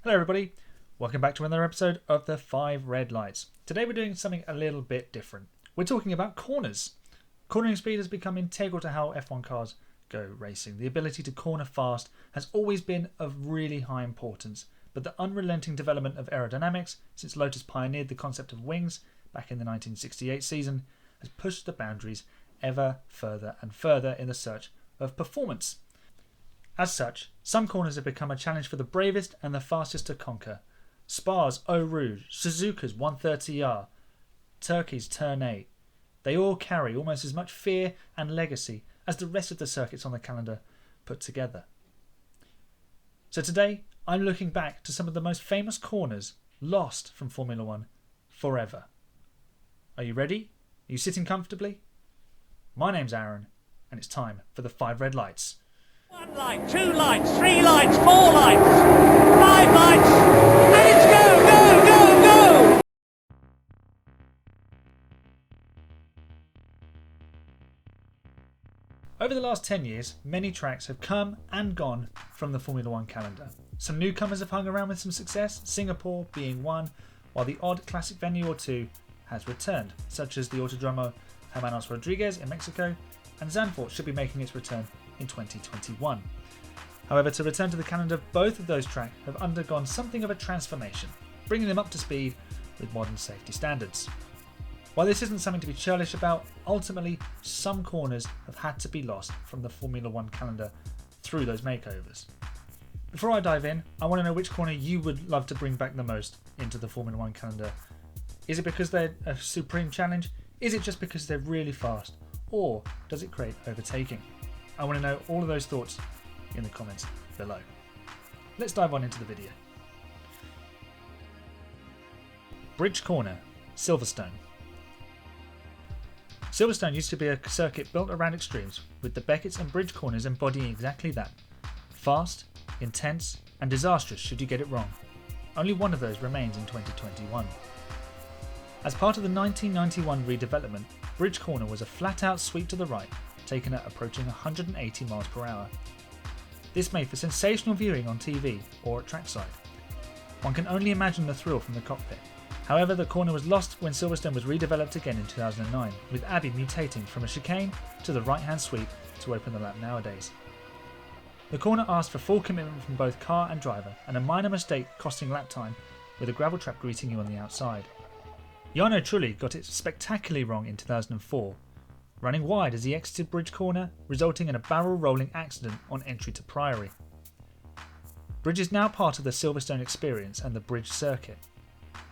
Hello everybody, welcome back to another episode of the 5 Red Lights. Today we're doing something a little bit different. We're talking about corners. Cornering speed has become integral to how F1 cars go racing. The ability to corner fast has always been of really high importance, but the unrelenting development of aerodynamics since Lotus pioneered the concept of wings back in the 1968 season has pushed the boundaries ever further and further in the search of performance. As such, some corners have become a challenge for the bravest and the fastest to conquer. Spa's Eau Rouge, Suzuka's 130R, Turkey's Turn 8. They all carry almost as much fear and legacy as the rest of the circuits on the calendar put together. So today, I'm looking back to some of the most famous corners lost from Formula One forever. Are you ready? Are you sitting comfortably? My name's Aaron, and it's time for the 5 Red Lights. 1 light, 2 lights, 3 lights, 4 lights, 5 lights, and it's go, go, go, go! Over the last 10 years, many tracks have come and gone from the Formula One calendar. Some newcomers have hung around with some success, Singapore being one, while the odd classic venue or two has returned, such as the Autodromo Hermanos Rodriguez in Mexico, and Zandvoort should be making its return in 2021. However, to return to the calendar, both of those tracks have undergone something of a transformation, bringing them up to speed with modern safety standards. While this isn't something to be churlish about, ultimately some corners have had to be lost from the Formula One calendar through those makeovers. Before I dive in, I want to know which corner you would love to bring back the most into the Formula One calendar. Is it because they're a supreme challenge? Is it just because they're really fast? Or does it create overtaking? I want to know all of those thoughts in the comments below. Let's dive on into the video. Bridge Corner, Silverstone. Silverstone used to be a circuit built around extremes, with the Beckett's and Bridge corners embodying exactly that. Fast, intense, and disastrous should you get it wrong. Only one of those remains in 2021. As part of the 1991 redevelopment, Bridge Corner was a flat-out sweep to the right, taken at approaching 180 miles per hour. This made for sensational viewing on TV or at trackside. One can only imagine the thrill from the cockpit. However, the corner was lost when Silverstone was redeveloped again in 2009, with Abbey mutating from a chicane to the right-hand sweep to open the lap nowadays. The corner asked for full commitment from both car and driver, and a minor mistake costing lap time, with a gravel trap greeting you on the outside. Jarno Trulli got it spectacularly wrong in 2004, running wide as he exited Bridge Corner, resulting in a barrel rolling accident on entry to Priory. Bridge is now part of the Silverstone experience and the Bridge circuit,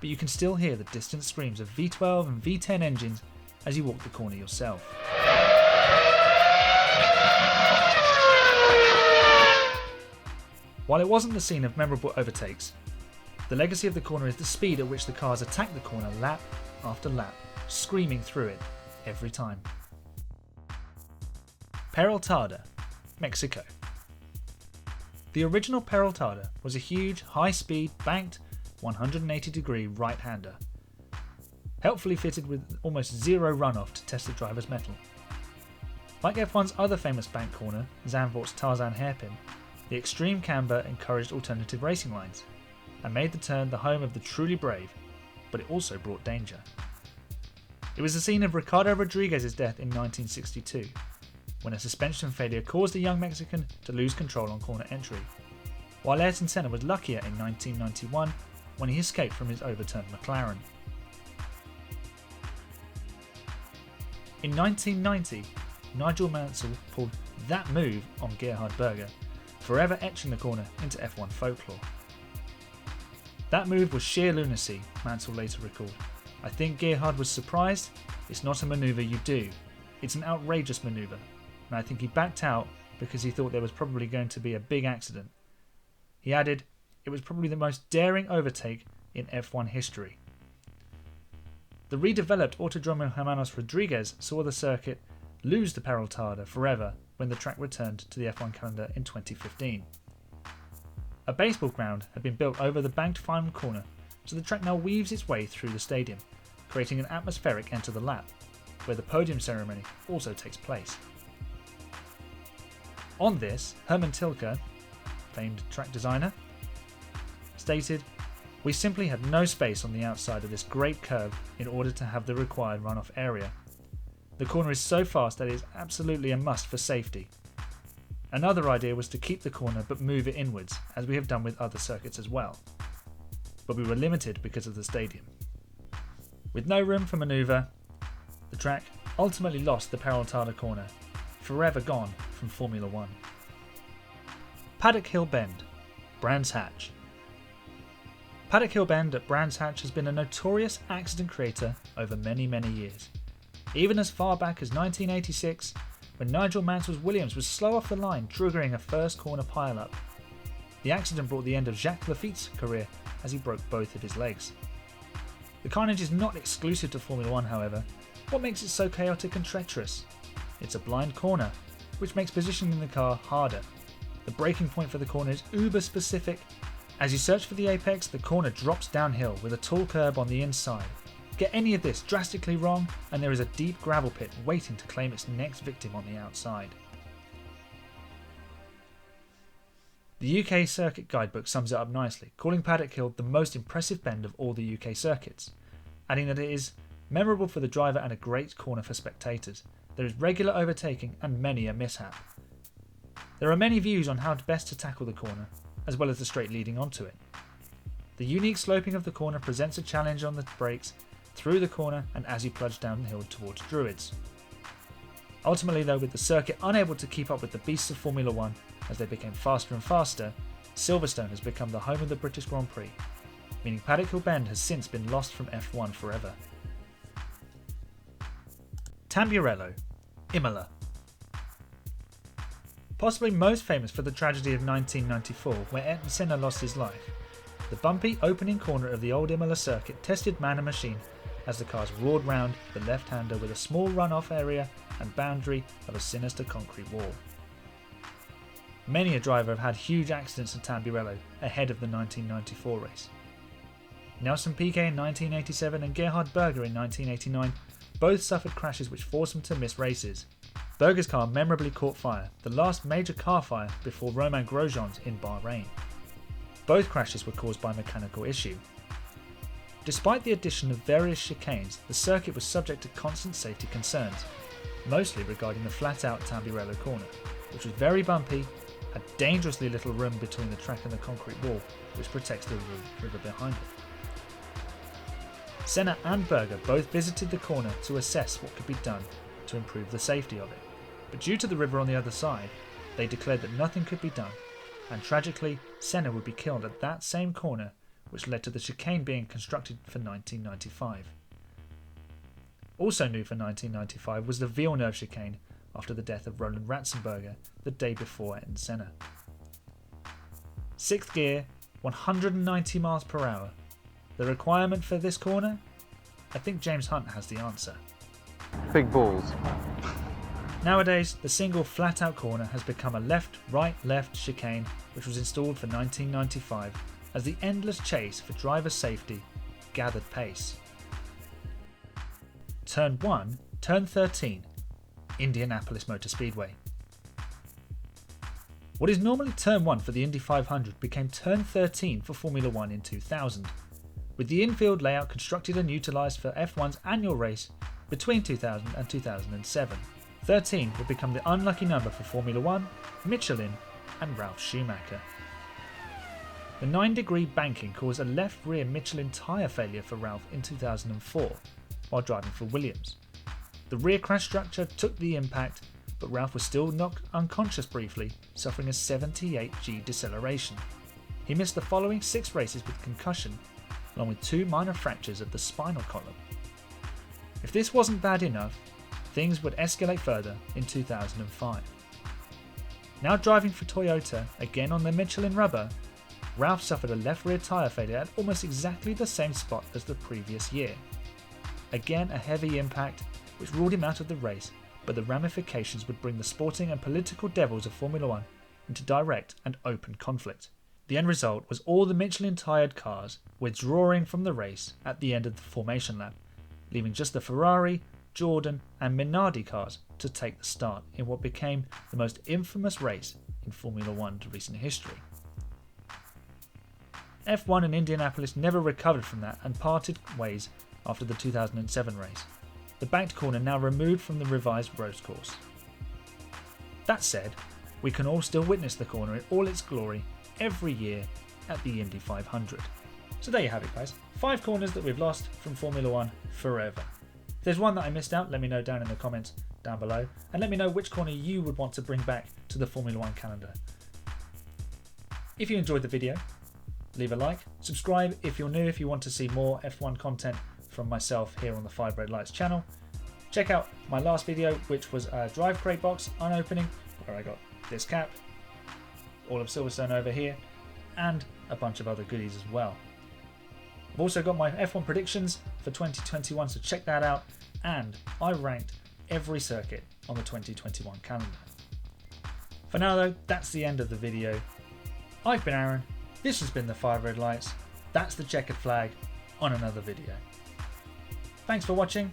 but you can still hear the distant screams of V12 and V10 engines as you walk the corner yourself. While it wasn't the scene of memorable overtakes, the legacy of the corner is the speed at which the cars attack the corner lap after lap, screaming through it every time. Peraltada, Mexico. The original Peraltada was a huge, high-speed, banked, 180-degree right-hander, helpfully fitted with almost zero runoff to test the driver's mettle. Like F1's other famous bank corner, Zandvoort's Tarzan hairpin, the extreme camber encouraged alternative racing lines, and made the turn the home of the truly brave, but it also brought danger. It was the scene of Ricardo Rodriguez's death in 1962, when a suspension failure caused the young Mexican to lose control on corner entry, while Ayrton Senna was luckier in 1991 when he escaped from his overturned McLaren. In 1990, Nigel Mansell pulled that move on Gerhard Berger, forever etching the corner into F1 folklore. That move was sheer lunacy, Mansell later recalled. I think Gerhard was surprised. It's not a manoeuvre you do. It's an outrageous manoeuvre. And I think he backed out because he thought there was probably going to be a big accident. He added, it was probably the most daring overtake in F1 history. The redeveloped Autodromo Hermanos Rodriguez saw the circuit lose the Peraltada forever when the track returned to the F1 calendar in 2015. A baseball ground had been built over the banked final corner, so the track now weaves its way through the stadium, creating an atmospheric end to the lap, where the podium ceremony also takes place. On this, Hermann Tilke, famed track designer, stated, "We simply had no space on the outside of this great curve in order to have the required runoff area. The corner is so fast that it is absolutely a must for safety. Another idea was to keep the corner but move it inwards, as we have done with other circuits as well. But we were limited because of the stadium." With no room for manoeuvre, the track ultimately lost the Peraltada corner, forever gone from Formula One. Paddock Hill Bend, Brands Hatch. Paddock Hill Bend at Brands Hatch has been a notorious accident creator over many years. Even as far back as 1986, when Nigel Mansell's Williams was slow off the line, triggering a first corner pile-up. The accident brought the end of Jacques Lafitte's career as he broke both of his legs. The carnage is not exclusive to Formula One, however. What makes it so chaotic and treacherous? It's a blind corner, which makes positioning the car harder. The braking point for the corner is uber specific. As you search for the apex, the corner drops downhill with a tall curb on the inside. Get any of this drastically wrong and there is a deep gravel pit waiting to claim its next victim on the outside. The UK Circuit Guidebook sums it up nicely, calling Paddock Hill the most impressive bend of all the UK circuits, adding that it is memorable for the driver and a great corner for spectators. There is regular overtaking and many a mishap. There are many views on how best to tackle the corner, as well as the straight leading onto it. The unique sloping of the corner presents a challenge on the brakes, through the corner and as you plunge downhill towards Druids. Ultimately though, with the circuit unable to keep up with the beasts of Formula One as they became faster and faster, Silverstone has become the home of the British Grand Prix, meaning Paddock Hill Bend has since been lost from F1 forever. Tamburello, Imola. Possibly most famous for the tragedy of 1994 where Ayrton Senna lost his life, the bumpy opening corner of the old Imola circuit tested man and machine as the cars roared round the left-hander with a small run-off area and boundary of a sinister concrete wall. Many a driver have had huge accidents at Tamburello ahead of the 1994 race. Nelson Piquet in 1987 and Gerhard Berger in 1989 both suffered crashes which forced them to miss races. Berger's car memorably caught fire, the last major car fire before Romain Grosjean's in Bahrain. Both crashes were caused by a mechanical issue. Despite the addition of various chicanes, the circuit was subject to constant safety concerns, mostly regarding the flat-out Tamburello corner, which was very bumpy, had dangerously little room between the track and the concrete wall, which protects the river behind it. Senna and Berger both visited the corner to assess what could be done to improve the safety of it, but due to the river on the other side, they declared that nothing could be done, and tragically, Senna would be killed at that same corner, which led to the chicane being constructed for 1995. Also new for 1995 was the Villeneuve chicane after the death of Roland Ratzenberger the day before Ayrton Senna. 6th gear, 190 miles per hour. The requirement for this corner? I think James Hunt has the answer. Big balls. Nowadays, the single flat-out corner has become a left-right-left chicane which was installed for 1995 as the endless chase for driver safety gathered pace. Turn 1, Turn 13, Indianapolis Motor Speedway. What is normally Turn 1 for the Indy 500 became Turn 13 for Formula 1 in 2000, with the infield layout constructed and utilised for F1's annual race between 2000 and 2007. 13 would become the unlucky number for Formula 1, Michelin and Ralf Schumacher. The 9-degree banking caused a left rear Michelin tyre failure for Ralf in 2004 while driving for Williams. The rear crash structure took the impact, but Ralf was still knocked unconscious briefly, suffering a 78G deceleration. He missed the following 6 races with concussion, along with 2 minor fractures of the spinal column. If this wasn't bad enough, things would escalate further in 2005. Now driving for Toyota, again on the Michelin rubber, Ralf suffered a left rear tyre failure at almost exactly the same spot as the previous year. Again a heavy impact which ruled him out of the race, but the ramifications would bring the sporting and political devils of Formula 1 into direct and open conflict. The end result was all the Michelin-tired cars withdrawing from the race at the end of the formation lap, leaving just the Ferrari, Jordan and Minardi cars to take the start in what became the most infamous race in Formula 1's recent history. F1 in Indianapolis never recovered from that and parted ways after the 2007 race. The banked corner now removed from the revised road course. That said, we can all still witness the corner in all its glory every year at the Indy 500. So there you have it, guys. 5 corners that we've lost from Formula 1 forever. If there's one that I missed out, let me know down in the comments down below, and let me know which corner you would want to bring back to the Formula 1 calendar. If you enjoyed the video, leave a like, subscribe if you're new, if you want to see more F1 content from myself here on the 5 Red Lights channel. Check out my last video, which was a drive crate box unopening, where I got this cap, all of Silverstone over here, and a bunch of other goodies as well. I've also got my F1 predictions for 2021, so check that out, and I ranked every circuit on the 2021 calendar. For now though, that's the end of the video. I've been Aaron, this has been the 5 Red Lights, that's the checkered flag on another video. Thanks for watching,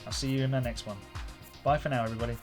I'll see you in the next one. Bye for now everybody.